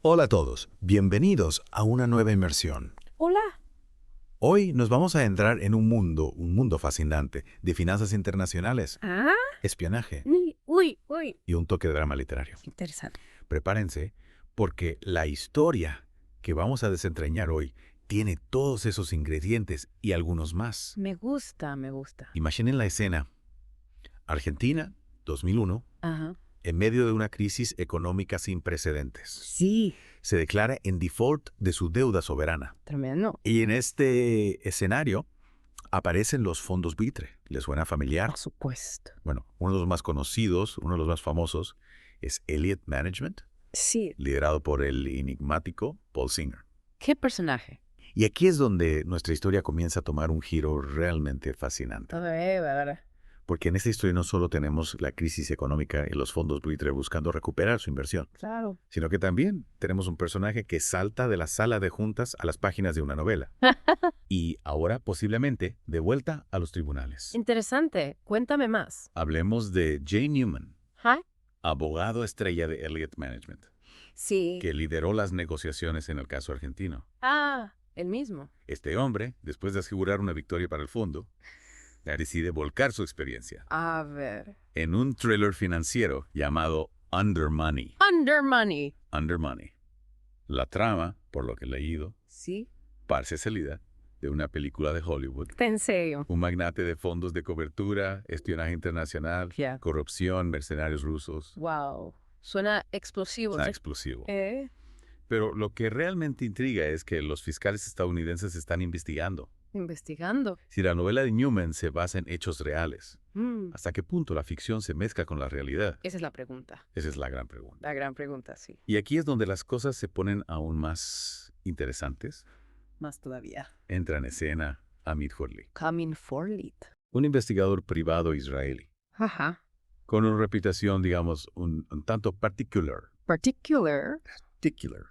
Hola a todos, bienvenidos a una nueva inmersión. Hola. Hoy nos vamos a entrar en un mundo fascinante de finanzas internacionales, Ah, espionaje uy. y un toque de drama literario. Interesante. Prepárense porque la historia que vamos a desentrañar hoy tiene todos esos ingredientes y algunos más. Me gusta. Imaginen la escena. Argentina, 2001, Ajá. en medio de una crisis económica sin precedentes. Sí. Se declara en default de su deuda soberana. Tremendo. Y en este escenario aparecen los fondos buitre. ¿Les suena familiar? Por supuesto. Bueno, uno de los más conocidos, uno de los más famosos, es Elliott Management, Sí. liderado por el enigmático Paul Singer. ¿Qué personaje? Y aquí es donde nuestra historia comienza a tomar un giro realmente fascinante. A ver. Porque en esta historia no solo tenemos la crisis económica y los fondos buitre buscando recuperar su inversión, Claro. sino que también tenemos un personaje que salta de la sala de juntas a las páginas de una novela. Y ahora, posiblemente, de vuelta a los tribunales. Interesante. Cuéntame más. Hablemos de Jay Newman, ¿Ah? abogado estrella de Elliott Management, Sí. que lideró las negociaciones en el caso argentino. Ah, el mismo. Este hombre, después de asegurar una victoria para el fondo, decide volcar su experiencia A ver. en un thriller financiero llamado Under Money. Under money. Under Money. La trama, por lo que he leído, Sí. parece salida de una película de Hollywood. En serio. Un magnate de fondos de cobertura, espionaje internacional, Ya. corrupción, mercenarios rusos. Wow. Suena explosivo. Está ¿Sí? explosivo. ¿Eh? Pero lo que realmente intriga es que los fiscales estadounidenses están investigando Investigando. si la novela de Newman se basa en hechos reales. Mm, ¿Hasta qué punto la ficción se mezcla con la realidad? Esa es la pregunta. Esa es la gran pregunta. La gran pregunta, sí. Y aquí es donde las cosas se ponen aún más interesantes. Más todavía. Entra en escena Amit Hurley, Coming for it. un investigador privado israelí, Ajá. con una reputación, digamos, un tanto particular. Particular.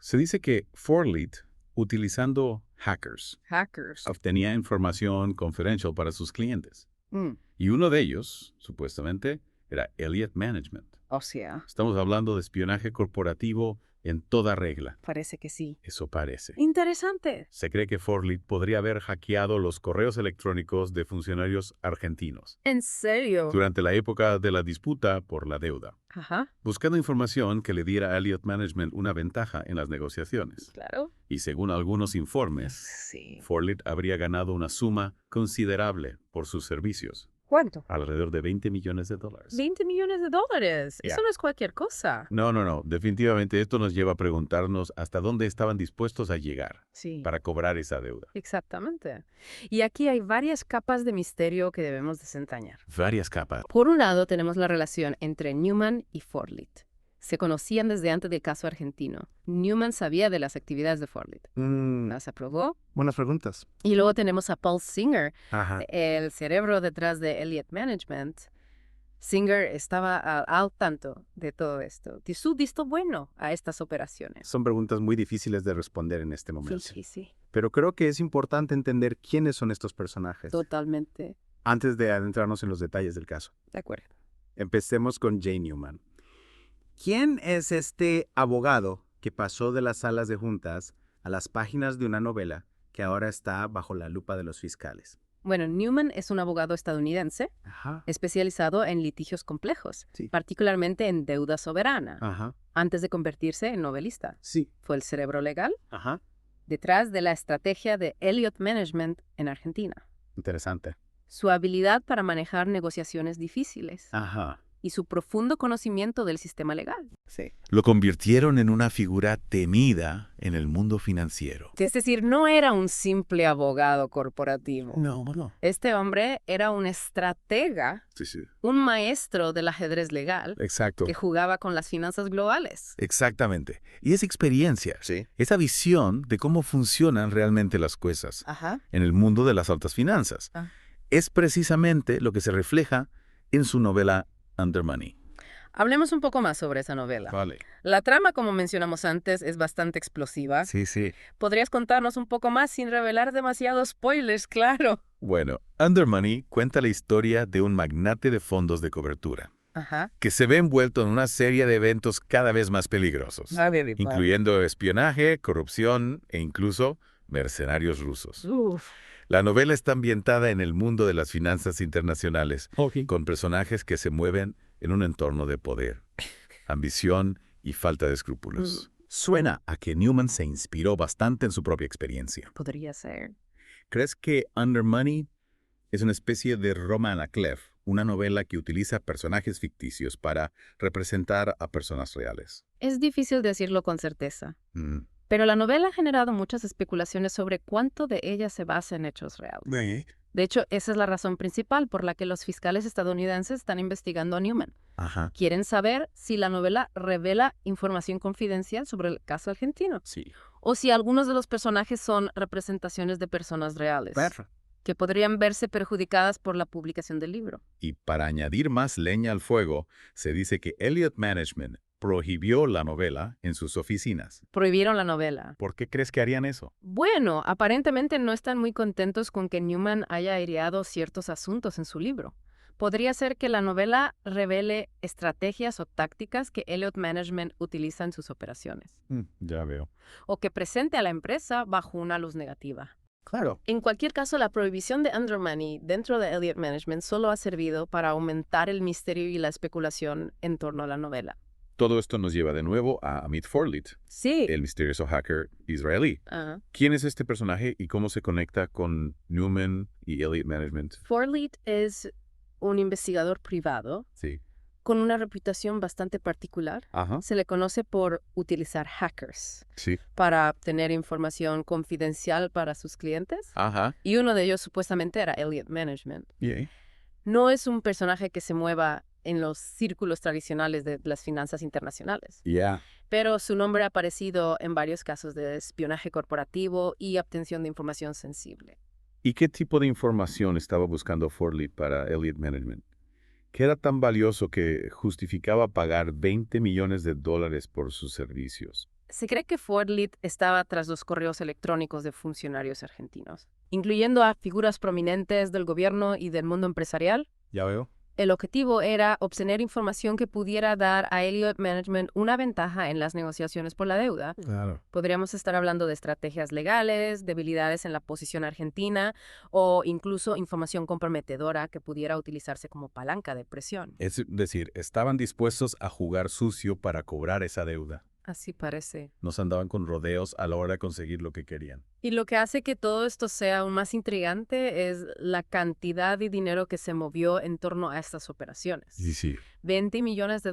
Se dice que Forlit, utilizando hackers, Hackers. obtenía información confidencial para sus clientes. Mm, Y uno de ellos, supuestamente, era Elliott Management. O sea, Estamos hablando de espionaje corporativo en toda regla. parece que sí. Eso parece. Interesante. Se cree que Forlit podría haber hackeado los correos electrónicos de funcionarios argentinos ¿En serio? durante la época de la disputa por la deuda, Ajá. buscando información que le diera a Elliott Management una ventaja en las negociaciones. Claro. Y según algunos informes, Sí. Forlit habría ganado una suma considerable por sus servicios, ¿Cuánto? alrededor de $20 millones. 20 millones de dólares. Ya. Eso no es cualquier cosa. No. Definitivamente esto nos lleva a preguntarnos hasta dónde estaban dispuestos a llegar Sí. para cobrar esa deuda. Exactamente. Y aquí hay varias capas de misterio que debemos desentrañar. Varias capas. Por un lado, tenemos la relación entre Newman y Forlit. Se conocían desde antes del caso argentino. Newman sabía de las actividades de Forlit. Las aprobó. Buenas preguntas. Y luego tenemos a Paul Singer, Ajá. el cerebro detrás de Elliott Management. Singer estaba al tanto de todo esto, de su visto bueno a estas operaciones. Son preguntas muy difíciles de responder en este momento. Sí. Pero creo que es importante entender quiénes son estos personajes Totalmente antes de adentrarnos en los detalles del caso. de acuerdo. Empecemos con Jay Newman. ¿Quién es este abogado que pasó de las salas de juntas a las páginas de una novela que ahora está bajo la lupa de los fiscales? Bueno, Newman es un abogado estadounidense Ajá. especializado en litigios complejos, Sí. particularmente en deuda soberana, Ajá. antes de convertirse en novelista. Sí. Fue el cerebro legal Ajá. detrás de la estrategia de Elliott Management en Argentina. Interesante. Su habilidad para manejar negociaciones difíciles Ajá. y su profundo conocimiento del sistema legal. Sí. Lo convirtieron en una figura temida en el mundo financiero. Es decir, no era un simple abogado corporativo. No. Este hombre era un estratega, Sí. un maestro del ajedrez legal Exacto. que jugaba con las finanzas globales. Exactamente. Y esa experiencia, Sí. esa visión de cómo funcionan realmente las cosas Ajá. en el mundo de las altas finanzas, Ah. es precisamente lo que se refleja en su novela Under Money. Hablemos un poco más sobre esa novela. Vale. La trama, como mencionamos antes, es bastante explosiva. Sí. ¿Podrías contarnos un poco más sin revelar demasiados spoilers, claro? Bueno, Under Money cuenta la historia de un magnate de fondos de cobertura, Ajá. que se ve envuelto en una serie de eventos cada vez más peligrosos, incluyendo espionaje, corrupción e incluso mercenarios rusos. Uf. La novela está ambientada en el mundo de las finanzas internacionales, con personajes que se mueven en un entorno de poder, ambición y falta de escrúpulos. Suena a que Newman se inspiró bastante en su propia experiencia. Podría ser. ¿Crees que Under Money es una especie de Roman a Clef, una novela que utiliza personajes ficticios para representar a personas reales? Es difícil decirlo con certeza, Mm. pero la novela ha generado muchas especulaciones sobre cuánto de ella se basa en hechos reales. De hecho, esa es la razón principal por la que los fiscales estadounidenses están investigando a Newman. Ajá. Quieren saber si la novela revela información confidencial sobre el caso argentino Sí. o si algunos de los personajes son representaciones de personas reales que podrían verse perjudicadas por la publicación del libro. Y para añadir más leña al fuego, se dice que Elliott Management prohibió la novela en sus oficinas. Prohibieron la novela. ¿Por qué crees que harían eso? Bueno, aparentemente no están muy contentos con que Newman haya aireado ciertos asuntos en su libro. Podría ser que la novela revele estrategias o tácticas que Elliott Management utiliza en sus operaciones, Ya veo. o que presente a la empresa bajo una luz negativa. Claro. En cualquier caso, la prohibición de Under Money dentro de Elliott Management solo ha servido para aumentar el misterio y la especulación en torno a la novela. Todo esto nos lleva de nuevo a Amit Forlit, Sí. el misterioso hacker israelí. Ajá. ¿Quién es este personaje y cómo se conecta con Newman y Elliott Management? Forlit es un investigador privado Sí. con una reputación bastante particular. Ajá. Se le conoce por utilizar hackers Sí. para obtener información confidencial para sus clientes. Ajá. Y uno de ellos supuestamente era Elliott Management. Yeah. No es un personaje que se mueva en los círculos tradicionales de las finanzas internacionales, Yeah. pero su nombre ha aparecido en varios casos de espionaje corporativo y obtención de información sensible. ¿Y qué tipo de información estaba buscando Forlit para Elliott Management? ¿Qué era tan valioso que justificaba pagar $20 millones por sus servicios? Se cree que Forlit estaba tras los correos electrónicos de funcionarios argentinos, incluyendo a figuras prominentes del gobierno y del mundo empresarial. Ya veo. El objetivo era obtener información que pudiera dar a Elliott Management una ventaja en las negociaciones por la deuda. Claro. Podríamos estar hablando de estrategias legales, debilidades en la posición argentina o incluso información comprometedora que pudiera utilizarse como palanca de presión. Es decir, estaban dispuestos a jugar sucio para cobrar esa deuda. Así parece. Nos andaban con rodeos a la hora de conseguir lo que querían. Y lo que hace que todo esto sea aún más intrigante es la cantidad de dinero que se movió en torno a estas operaciones. Sí. $20 millones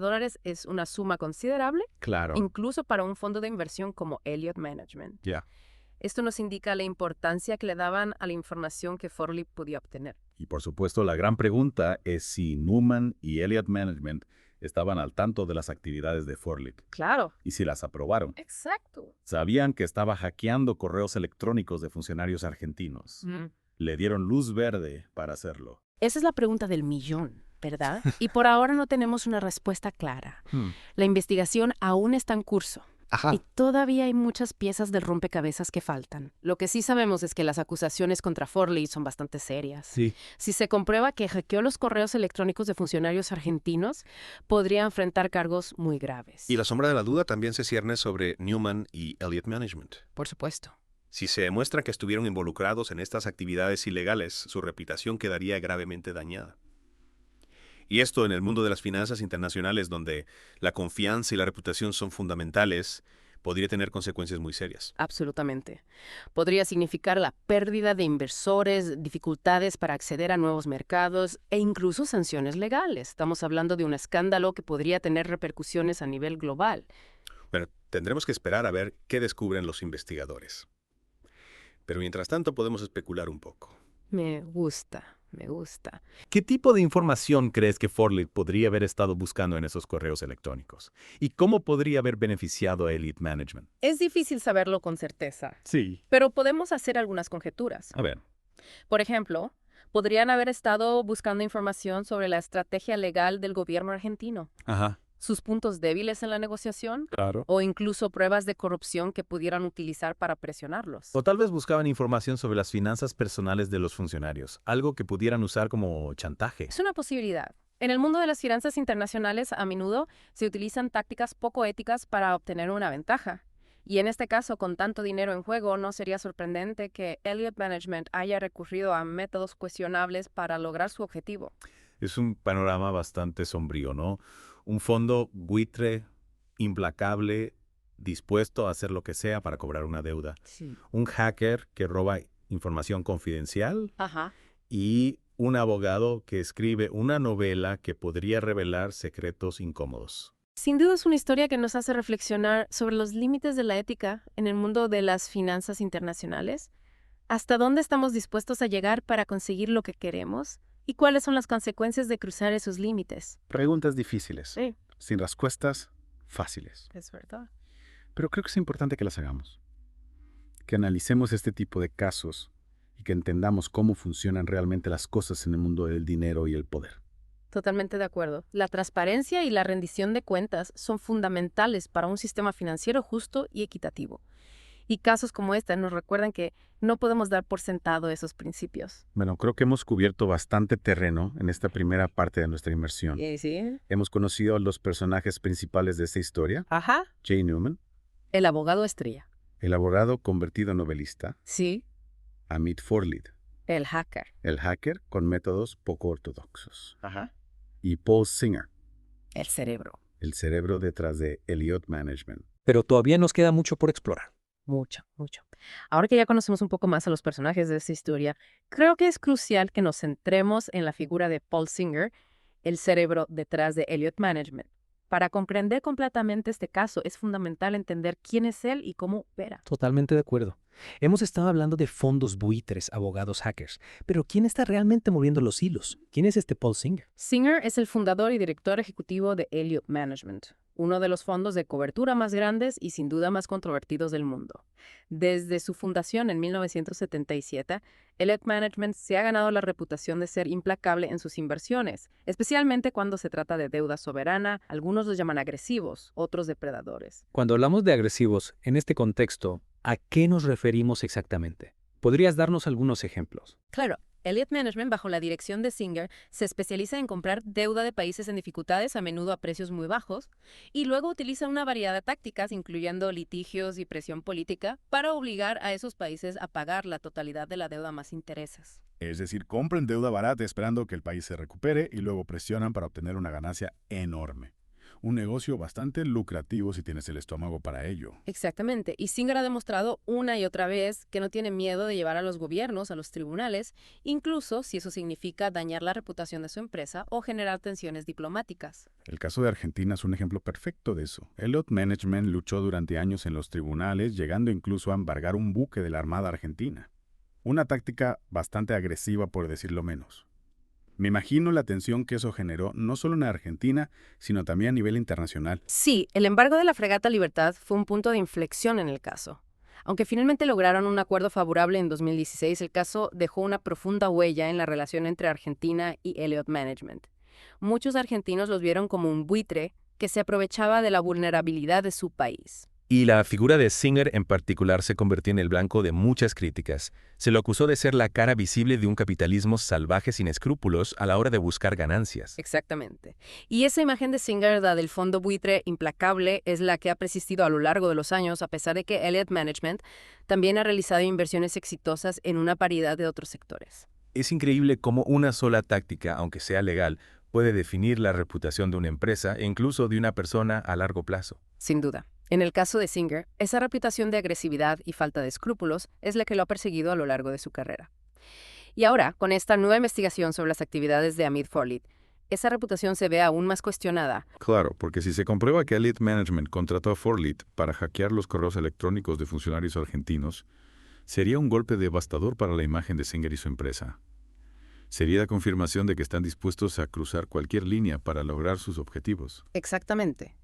es una suma considerable, Claro. incluso para un fondo de inversión como Elliott Management. Ya. Esto nos indica la importancia que le daban a la información que Forlit podía obtener. Y por supuesto, la gran pregunta es si Newman y Elliott Management estaban al tanto de las actividades de Forlit Claro. y si las aprobaron. Exacto. Sabían que estaba hackeando correos electrónicos de funcionarios argentinos. Le dieron luz verde para hacerlo. Esa es la pregunta del millón, ¿verdad? Y por ahora no tenemos una respuesta clara. La investigación aún está en curso. Ajá. Y todavía hay muchas piezas del rompecabezas que faltan. Lo que sí sabemos es que las acusaciones contra Forlit son bastante serias. Sí. Si se comprueba que hackeó los correos electrónicos de funcionarios argentinos, podría enfrentar cargos muy graves. Y la sombra de la duda también se cierne sobre Newman y Elliott Management. Por supuesto. Si se demuestra que estuvieron involucrados en estas actividades ilegales, su reputación quedaría gravemente dañada. Y esto en el mundo de las finanzas internacionales, donde la confianza y la reputación son fundamentales, podría tener consecuencias muy serias. Absolutamente. Podría significar la pérdida de inversores, dificultades para acceder a nuevos mercados e incluso sanciones legales. Estamos hablando de un escándalo que podría tener repercusiones a nivel global. Bueno, tendremos que esperar a ver qué descubren los investigadores. Pero mientras tanto podemos especular un poco. Me gusta. ¿Qué tipo de información crees que Forlit podría haber estado buscando en esos correos electrónicos? ¿Y cómo podría haber beneficiado a Elliott Management? Es difícil saberlo con certeza, Sí. pero podemos hacer algunas conjeturas. A ver. Por ejemplo, podrían haber estado buscando información sobre la estrategia legal del gobierno argentino, Ajá. sus puntos débiles en la negociación Claro. o incluso pruebas de corrupción que pudieran utilizar para presionarlos. O tal vez buscaban información sobre las finanzas personales de los funcionarios, algo que pudieran usar como chantaje. Es una posibilidad. En el mundo de las finanzas internacionales, a menudo se utilizan tácticas poco éticas para obtener una ventaja. Y en este caso, con tanto dinero en juego, no sería sorprendente que Elliott Management haya recurrido a métodos cuestionables para lograr su objetivo. Es un panorama bastante sombrío, ¿no? Un fondo buitre, implacable, dispuesto a hacer lo que sea para cobrar una deuda. Sí. Un hacker que roba información confidencial. Ajá. Y un abogado que escribe una novela que podría revelar secretos incómodos. Sin duda es una historia que nos hace reflexionar sobre los límites de la ética en el mundo de las finanzas internacionales, hasta dónde estamos dispuestos a llegar para conseguir lo que queremos y cuáles son las consecuencias de cruzar esos límites. Preguntas difíciles, Sí, sin respuestas fáciles. es verdad. Pero creo que es importante que las hagamos. Que analicemos este tipo de casos y que entendamos cómo funcionan realmente las cosas en el mundo del dinero y el poder. Totalmente de acuerdo. La transparencia y la rendición de cuentas son fundamentales para un sistema financiero justo y equitativo. Y casos como este nos recuerdan que no podemos dar por sentado esos principios. Bueno, creo que hemos cubierto bastante terreno en esta primera parte de nuestra inmersión. Sí. Hemos conocido a los personajes principales de esta historia, Ajá. Jay Newman, El abogado estrella. el abogado convertido en novelista, Sí. Amit Forlid, El hacker. el hacker con métodos poco ortodoxos, Ajá. y Paul Singer, El cerebro. el cerebro detrás de Elliott Management. Pero todavía nos queda mucho por explorar. Mucho, mucho. Ahora que ya conocemos un poco más a los personajes de esta historia, creo que es crucial que nos centremos en la figura de Paul Singer, el cerebro detrás de Elliott Management. Para comprender completamente este caso, es fundamental entender quién es él y cómo opera. Totalmente de acuerdo. Hemos estado hablando de fondos buitres, abogados, hackers. Pero ¿quién está realmente moviendo los hilos? ¿Quién es este Paul Singer? Singer es el fundador y director ejecutivo de Elliott Management, uno de los fondos de cobertura más grandes y sin duda más controvertidos del mundo. Desde su fundación en 1977, Elliott Management se ha ganado la reputación de ser implacable en sus inversiones, especialmente cuando se trata de deuda soberana. Algunos los llaman agresivos, otros depredadores. Cuando hablamos de agresivos, en este contexto, ¿a qué nos referimos exactamente? ¿Podrías darnos algunos ejemplos? Claro. Elliott Management, bajo la dirección de Singer, se especializa en comprar deuda de países en dificultades, a menudo a precios muy bajos, y luego utiliza una variedad de tácticas, incluyendo litigios y presión política, para obligar a esos países a pagar la totalidad de la deuda más intereses. Es decir, compran deuda barata esperando que el país se recupere y luego presionan para obtener una ganancia enorme. Un negocio bastante lucrativo si tienes el estómago para ello. Exactamente. Y Singer ha demostrado una y otra vez que no tiene miedo de llevar a los gobiernos a los tribunales, incluso si eso significa dañar la reputación de su empresa o generar tensiones diplomáticas. El caso de Argentina es un ejemplo perfecto de eso. Elliott Management luchó durante años en los tribunales, llegando incluso a embargar un buque de la Armada Argentina. Una táctica bastante agresiva, por decirlo menos. Me imagino la tensión que eso generó no solo en Argentina, sino también a nivel internacional. Sí, el embargo de la fragata Libertad fue un punto de inflexión en el caso. Aunque finalmente lograron un acuerdo favorable en 2016, el caso dejó una profunda huella en la relación entre Argentina y Elliott Management. Muchos argentinos los vieron como un buitre que se aprovechaba de la vulnerabilidad de su país. Y la figura de Singer en particular se convirtió en el blanco de muchas críticas. Se lo acusó de ser la cara visible de un capitalismo salvaje sin escrúpulos a la hora de buscar ganancias. Exactamente. Y esa imagen de Singer, la del fondo buitre implacable, es la que ha persistido a lo largo de los años, a pesar de que Elliott Management también ha realizado inversiones exitosas en una variedad de otros sectores. Es increíble cómo una sola táctica, aunque sea legal, puede definir la reputación de una empresa e incluso de una persona a largo plazo. Sin duda. En el caso de Singer, esa reputación de agresividad y falta de escrúpulos es la que lo ha perseguido a lo largo de su carrera. Y ahora, con esta nueva investigación sobre las actividades de Amit Forlid, esa reputación se ve aún más cuestionada. Claro, porque si se comprueba que Elliott Management contrató a Forlid para hackear los correos electrónicos de funcionarios argentinos, sería un golpe devastador para la imagen de Singer y su empresa. Sería la confirmación de que están dispuestos a cruzar cualquier línea para lograr sus objetivos. Exactamente.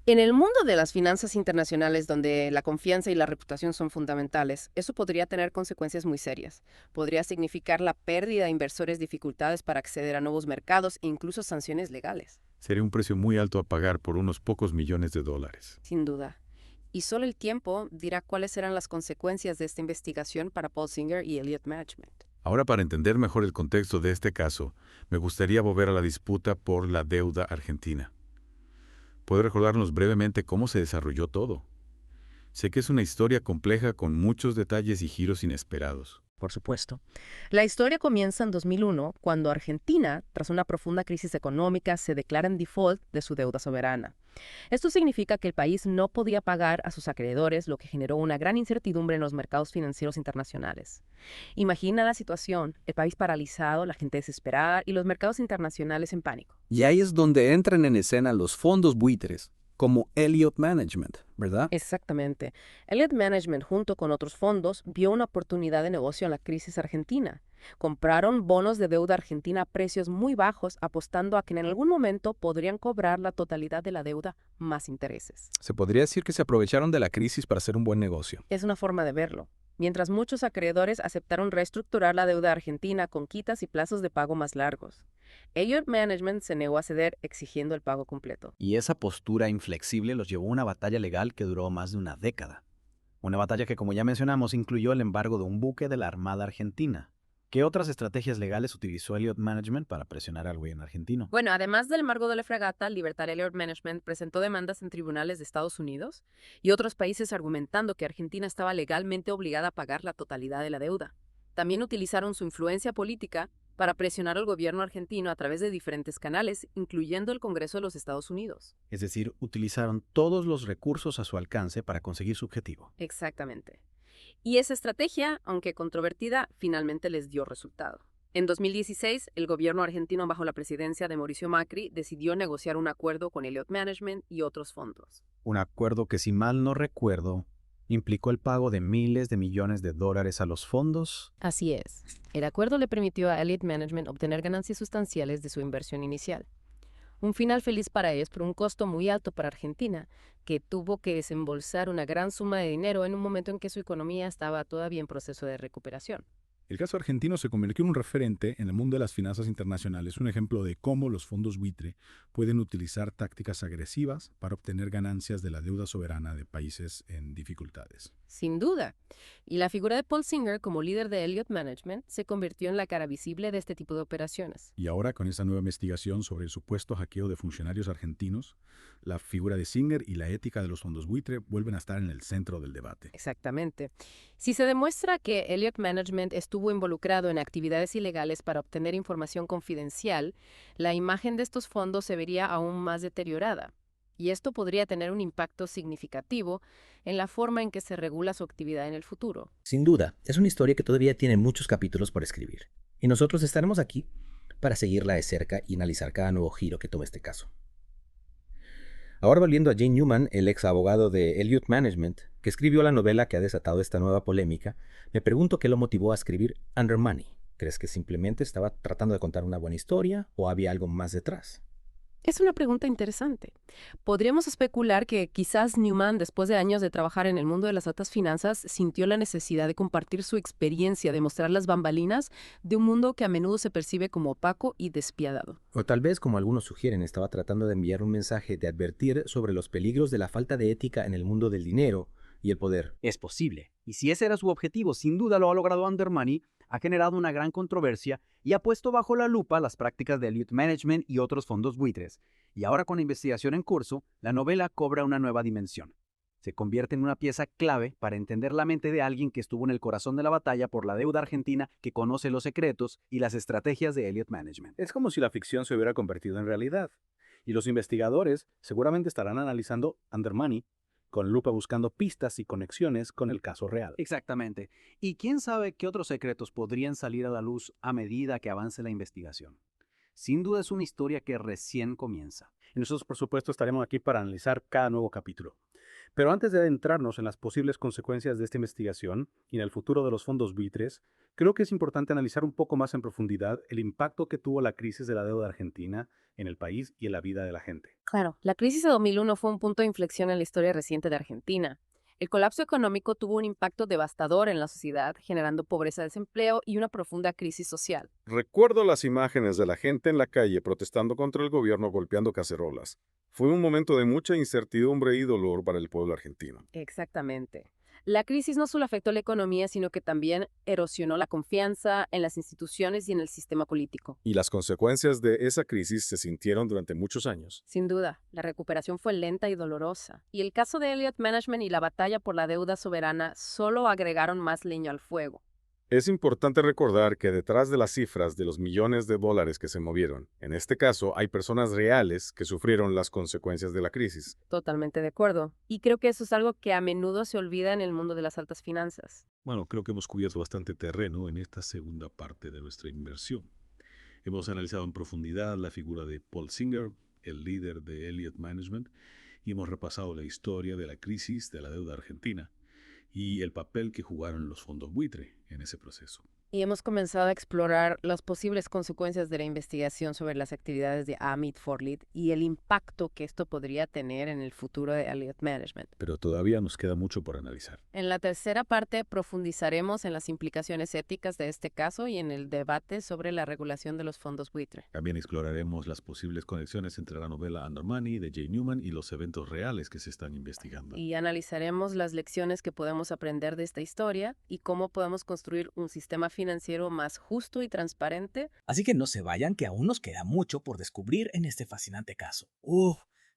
En el mundo de las finanzas internacionales, donde la confianza y la reputación son fundamentales, eso podría tener consecuencias muy serias. Podría significar la pérdida de inversores, dificultades para acceder a nuevos mercados e incluso sanciones legales. Sería un precio muy alto a pagar por unos pocos millones de dólares. Sin duda. Y solo el tiempo dirá cuáles serán las consecuencias de esta investigación para Paul Singer y Elliott Management. Ahora, para entender mejor el contexto de este caso, me gustaría volver a la disputa por la deuda argentina. ¿Puede recordarnos brevemente cómo se desarrolló todo? Sé que es una historia compleja con muchos detalles y giros inesperados. Por supuesto. La historia comienza en 2001, cuando Argentina, tras una profunda crisis económica, se declara en default de su deuda soberana. Esto significa que el país no podía pagar a sus acreedores, lo que generó una gran incertidumbre en los mercados financieros internacionales. Imagina la situación, el país paralizado, la gente desesperada y los mercados internacionales en pánico. Y ahí es donde entran en escena los fondos buitres, como Elliott Management, ¿verdad? Exactamente. Elliott Management, junto con otros fondos, vio una oportunidad de negocio en la crisis argentina. Compraron bonos de deuda argentina a precios muy bajos, apostando a que en algún momento podrían cobrar la totalidad de la deuda más intereses. Se podría decir que se aprovecharon de la crisis para hacer un buen negocio. Es una forma de verlo. Mientras muchos acreedores aceptaron reestructurar la deuda argentina con quitas y plazos de pago más largos. Elliott Management se negó a ceder exigiendo el pago completo. Y esa postura inflexible los llevó a una batalla legal que duró más de una década. Una batalla que, como ya mencionamos, incluyó el embargo de un buque de la Armada Argentina. ¿Qué otras estrategias legales utilizó Elliott Management para presionar al gobierno argentino? Bueno, además del embargo de la fragata, Libertad Elliott Management presentó demandas en tribunales de Estados Unidos y otros países argumentando que Argentina estaba legalmente obligada a pagar la totalidad de la deuda. También utilizaron su influencia política para presionar al gobierno argentino a través de diferentes canales, incluyendo el Congreso de los Estados Unidos. Es decir, utilizaron todos los recursos a su alcance para conseguir su objetivo. Exactamente. Y esa estrategia, aunque controvertida, finalmente les dio resultado. En 2016, el gobierno argentino bajo la presidencia de Mauricio Macri decidió negociar un acuerdo con Elliott Management y otros fondos. Un acuerdo que, si mal no recuerdo, implicó el pago de miles de millones de dólares a los fondos. Así es. El acuerdo le permitió a Elliott Management obtener ganancias sustanciales de su inversión inicial. Un final feliz para ellos, pero un costo muy alto para Argentina, que tuvo que desembolsar una gran suma de dinero en un momento en que su economía estaba todavía en proceso de recuperación. El caso argentino se convirtió en un referente en el mundo de las finanzas internacionales, un ejemplo de cómo los fondos buitre pueden utilizar tácticas agresivas para obtener ganancias de la deuda soberana de países en dificultades. Sin duda. Y la figura de Paul Singer como líder de Elliott Management se convirtió en la cara visible de este tipo de operaciones. Y ahora, con esta nueva investigación sobre el supuesto hackeo de funcionarios argentinos, la figura de Singer y la ética de los fondos buitre vuelven a estar en el centro del debate. Exactamente. Si se demuestra que Elliott Management estuvo involucrado en actividades ilegales para obtener información confidencial, la imagen de estos fondos se vería aún más deteriorada. Y esto podría tener un impacto significativo en la forma en que se regula su actividad en el futuro. Sin duda, es una historia que todavía tiene muchos capítulos por escribir. Y nosotros estaremos aquí para seguirla de cerca y analizar cada nuevo giro que tome este caso. Ahora, volviendo a Jane Newman, el ex abogado de Elliott Management, que escribió la novela que ha desatado esta nueva polémica, me pregunto qué lo motivó a escribir Under Money. ¿Crees que simplemente estaba tratando de contar una buena historia o había algo más detrás? Es una pregunta interesante. Podríamos especular que quizás Newman, después de años de trabajar en el mundo de las altas finanzas, sintió la necesidad de compartir su experiencia, de mostrar las bambalinas de un mundo que a menudo se percibe como opaco y despiadado. O tal vez, como algunos sugieren, estaba tratando de enviar un mensaje de advertir sobre los peligros de la falta de ética en el mundo del dinero y el poder. Es posible. Y si ese era su objetivo, sin duda lo ha logrado Under Money, ha generado una gran controversia y ha puesto bajo la lupa las prácticas de Elliott Management y otros fondos buitres. Y ahora, con la investigación en curso, la novela cobra una nueva dimensión. Se convierte en una pieza clave para entender la mente de alguien que estuvo en el corazón de la batalla por la deuda argentina, que conoce los secretos y las estrategias de Elliott Management. Es como si la ficción se hubiera convertido en realidad. Y los investigadores seguramente estarán analizando Under Money con lupa, buscando pistas y conexiones con el caso real. Exactamente. Y quién sabe qué otros secretos podrían salir a la luz a medida que avance la investigación. Sin duda es una historia que recién comienza. Y nosotros, por supuesto, estaremos aquí para analizar cada nuevo capítulo. Pero antes de adentrarnos en las posibles consecuencias de esta investigación y en el futuro de los fondos buitres, creo que es importante analizar un poco más en profundidad el impacto que tuvo la crisis de la deuda argentina en el país y en la vida de la gente. Claro, la crisis de 2001 fue un punto de inflexión en la historia reciente de Argentina. El colapso económico tuvo un impacto devastador en la sociedad, generando pobreza, desempleo y una profunda crisis social. Recuerdo las imágenes de la gente en la calle protestando contra el gobierno golpeando cacerolas. Fue un momento de mucha incertidumbre y dolor para el pueblo argentino. Exactamente. La crisis no solo afectó la economía, sino que también erosionó la confianza en las instituciones y en el sistema político. Y las consecuencias de esa crisis se sintieron durante muchos años. Sin duda, la recuperación fue lenta y dolorosa. Y el caso de Elliott Management y la batalla por la deuda soberana solo agregaron más leña al fuego. Es importante recordar que detrás de las cifras de los millones de dólares que se movieron, en este caso hay personas reales que sufrieron las consecuencias de la crisis. Totalmente de acuerdo. Y creo que eso es algo que a menudo se olvida en el mundo de las altas finanzas. Bueno, creo que hemos cubierto bastante terreno en esta segunda parte de nuestra inversión. Hemos analizado en profundidad la figura de Paul Singer, el líder de Elliott Management, y hemos repasado la historia de la crisis de la deuda argentina y el papel que jugaron los fondos buitre en ese proceso. Y hemos comenzado a explorar las posibles consecuencias de la investigación sobre las actividades de Amit Forlit y el impacto que esto podría tener en el futuro de Elliott Management. Pero todavía nos queda mucho por analizar. En la tercera parte profundizaremos en las implicaciones éticas de este caso y en el debate sobre la regulación de los fondos buitre. También exploraremos las posibles conexiones entre la novela Under Money de Jay Newman y los eventos reales que se están investigando. Y analizaremos las lecciones que podemos aprender de esta historia y cómo podemos construir un sistema financiero más justo y transparente. Así que no se vayan, que aún nos queda mucho por descubrir en este fascinante caso.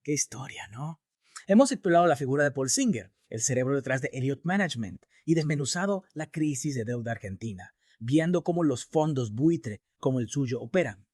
¡Qué historia!, ¿no? Hemos explorado la figura de Paul Singer, el cerebro detrás de Elliott Management, y desmenuzado la crisis de deuda argentina, viendo cómo los fondos buitre como el suyo operan.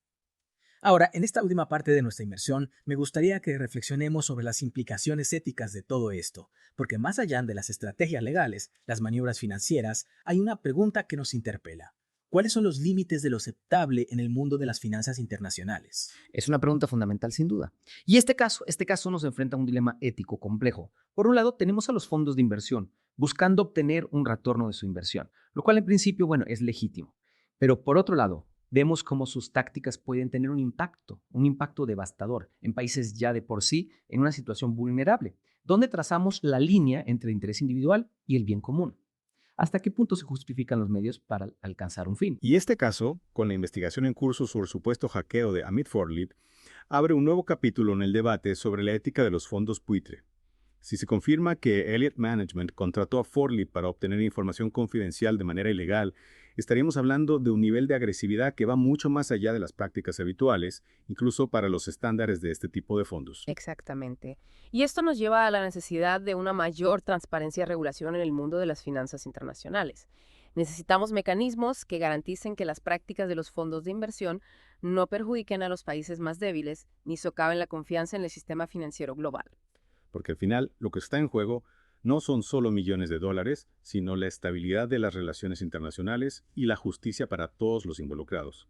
Ahora, en esta última parte de nuestra inmersión, me gustaría que reflexionemos sobre las implicaciones éticas de todo esto, porque más allá de las estrategias legales, las maniobras financieras, hay una pregunta que nos interpela. ¿Cuáles son los límites de lo aceptable en el mundo de las finanzas internacionales? Es una pregunta fundamental, sin duda. Y este caso nos enfrenta a un dilema ético complejo. Por un lado, tenemos a los fondos de inversión, buscando obtener un retorno de su inversión, lo cual en principio, es legítimo. Pero por otro lado, vemos cómo sus tácticas pueden tener un impacto devastador en países ya de por sí en una situación vulnerable, donde trazamos la línea entre el interés individual y el bien común. ¿Hasta qué punto se justifican los medios para alcanzar un fin? Y este caso, con la investigación en curso sobre el supuesto hackeo de Amit Forlit, abre un nuevo capítulo en el debate sobre la ética de los fondos buitre. Si se confirma que Elliott Management contrató a Forlit para obtener información confidencial de manera ilegal, estaríamos hablando de un nivel de agresividad que va mucho más allá de las prácticas habituales, incluso para los estándares de este tipo de fondos. Exactamente. Y esto nos lleva a la necesidad de una mayor transparencia y regulación en el mundo de las finanzas internacionales. Necesitamos mecanismos que garanticen que las prácticas de los fondos de inversión no perjudiquen a los países más débiles ni socaven la confianza en el sistema financiero global. Porque al final, lo que está en juego no son solo millones de dólares, sino la estabilidad de las relaciones internacionales y la justicia para todos los involucrados.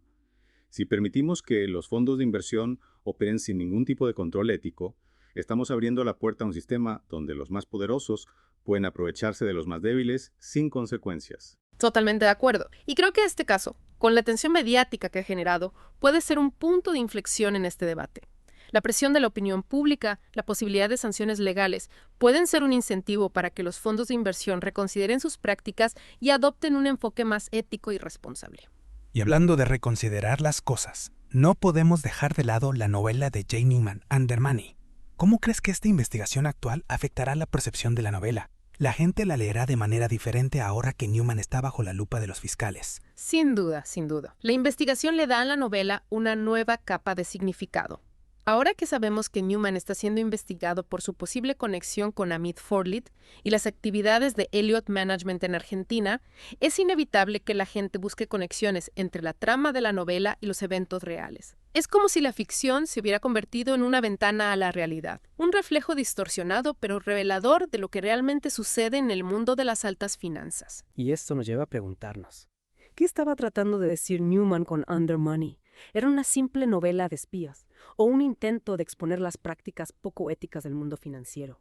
Si permitimos que los fondos de inversión operen sin ningún tipo de control ético, estamos abriendo la puerta a un sistema donde los más poderosos pueden aprovecharse de los más débiles sin consecuencias. Totalmente de acuerdo. Y creo que este caso, con la atención mediática que ha generado, puede ser un punto de inflexión en este debate. La presión de la opinión pública, la posibilidad de sanciones legales, pueden ser un incentivo para que los fondos de inversión reconsideren sus prácticas y adopten un enfoque más ético y responsable. Y hablando de reconsiderar las cosas, no podemos dejar de lado la novela de Jay Newman, Under Money. ¿Cómo crees que esta investigación actual afectará la percepción de la novela? La gente la leerá de manera diferente ahora que Newman está bajo la lupa de los fiscales. Sin duda, sin duda. La investigación le da a la novela una nueva capa de significado. Ahora que sabemos que Newman está siendo investigado por su posible conexión con Amit Forlit y las actividades de Elliott Management en Argentina, es inevitable que la gente busque conexiones entre la trama de la novela y los eventos reales. Es como si la ficción se hubiera convertido en una ventana a la realidad, un reflejo distorsionado pero revelador de lo que realmente sucede en el mundo de las altas finanzas. Y esto nos lleva a preguntarnos, ¿qué estaba tratando de decir Newman con Under Money? ¿Era una simple novela de espías o un intento de exponer las prácticas poco éticas del mundo financiero?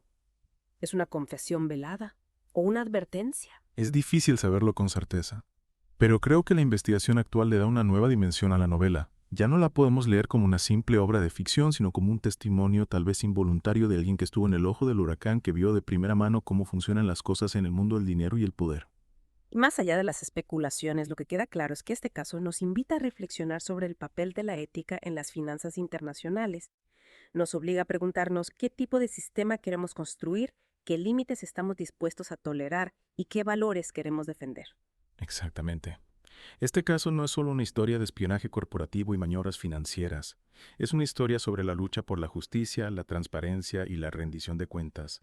¿Es una confesión velada o una advertencia? Es difícil saberlo con certeza, pero creo que la investigación actual le da una nueva dimensión a la novela. Ya no la podemos leer como una simple obra de ficción, sino como un testimonio tal vez involuntario de alguien que estuvo en el ojo del huracán, que vio de primera mano cómo funcionan las cosas en el mundo del dinero y el poder. Más allá de las especulaciones, lo que queda claro es que este caso nos invita a reflexionar sobre el papel de la ética en las finanzas internacionales. Nos obliga a preguntarnos qué tipo de sistema queremos construir qué límites estamos dispuestos a tolerar y qué valores queremos defender. Exactamente. Este caso no es solo una historia de espionaje corporativo y maniobras financieras. Es una historia sobre la lucha por la justicia, la transparencia y la rendición de cuentas.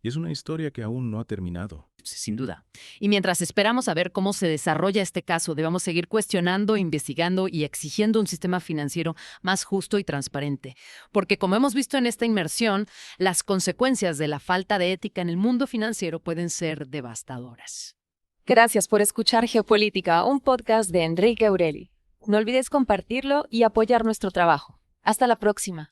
Y es una historia que aún no ha terminado. Sin duda. Y mientras esperamos a ver cómo se desarrolla este caso, debemos seguir cuestionando, investigando y exigiendo un sistema financiero más justo y transparente. Porque como hemos visto en esta inmersión, las consecuencias de la falta de ética en el mundo financiero pueden ser devastadoras. Gracias por escuchar Geopolítica, un podcast de Enrique Aureli. No olvides compartirlo y apoyar nuestro trabajo. Hasta la próxima.